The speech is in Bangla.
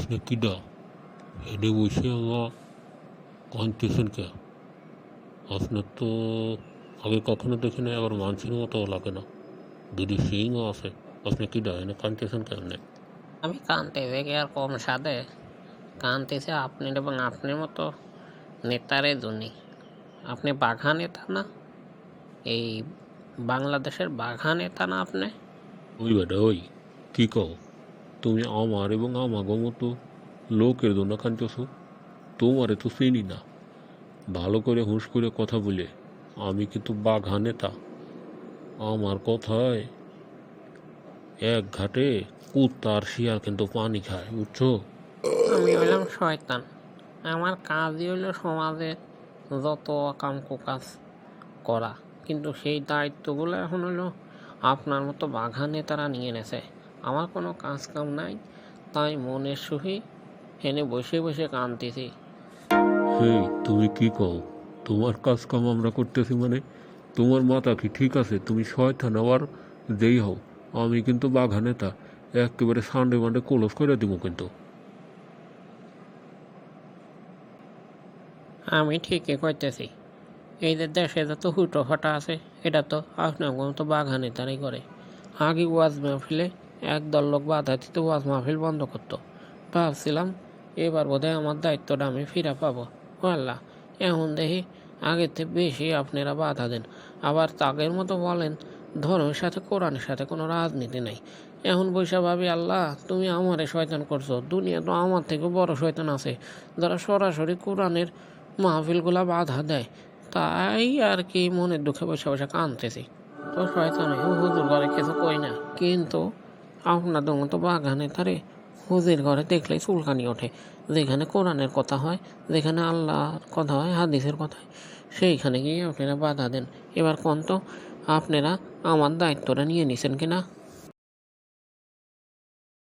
আপনি কিডা এনে বসে আমার কাঁদতেছেন কে? আপনার তো আগে কখনো দেখি নাই, আবার মানুষের মতো লাগে না, দুটি শিংও আছে। আপনি কিডা এনে কাঁদতেছেন কেমনে? আমি কাঁদতেছি কি আর কম সাধে? কাঁদতেছে আপনার এবং আপনার মতো নেতারে জন্যে। আপনি বাঘা নেতা না? এই বাংলাদেশের বাঘা নেতা না আপনি? ওই বেটা ওই, কি কও? তুমি আমার এবং আমাগো মতো লোকের জন্য কাঁদতেছো? তোমারে তো চিনি না। ভালো করে হুঁশ করে কথা বলে, আমি কিন্তু বাঘা নেতা। আমার কথায় এক ঘাটে কুত্তা আর শিয়াল কিন্তু পানি খায়, বুঝছো? আমি হইলাম শয়তান। আমার কাজই হইল সমাজে যত অকাম কুকাজ করা, কিন্তু সেই দায়িত্বগুলো এখন হলো আপনার মতো বাঘা নেতারা নিয়ে নেছে। আমার কোনো কাজ কাম নাই, তাই মনের সুখী হেনে বসে বসে কাঁদতেছি। হেই, তুমি কি কও? তোমার কাজ কাম আমরা করতেছি মানে? তোমার মাথা কি ঠিক আছে? তুমি শয়তান আবার যেই হও, আমি কিন্তু বাঘা নেতা। একেবারে সানডে মানডে ক্লোজ করে দিব কিন্তু। আমি ঠিকই কইতেছি। এই যে দেশে যত হুটো ফাটা আছে, এটা তো আপনার মতো বাঘা নেতারাই করে। আগে ওয়াজ মাহফিলে একদল লোক বাধা দিত, ওয়াজ মাহফিল বন্ধ করতো। ভাবছিলাম এবার বোধহয় আমার দায়িত্বটা আমি ফিরে পাবো। ও আল্লাহ, এখন দেখি আগের থেকে বেশি আপনারা বাধা দেন। আবার তাগের মতো বলেন ধর্মের সাথে কোরআনের সাথে কোনো রাজনীতি নেই। এখন বৈশা ভাবি, আল্লাহ তুমি আমারে শয়তান করছো, দুনিয়া তো আমার থেকে বড় শয়তান আছে যারা সরাসরি কোরআনের মাহফিলগুলা বাধা দেয়। তাই আর কি মনের দুঃখে বসে বসে কাঁদতেছি। তো শয়তান হুজুর ঘরে কিছু কই না, কিন্তু আপনাদের মতো বাগানে তারে হুজুর ঘরে দেখলেই চুলকানি ওঠে। যেখানে কোরআনের কথা হয়, যেখানে আল্লাহর কথা হয়, হাদিসের কথা হয়, সেইখানে গিয়ে আপনারা বাধা দেন। এবার কোন তো আপনারা আমার দায়িত্বটা নিয়ে নিছেন কিনা?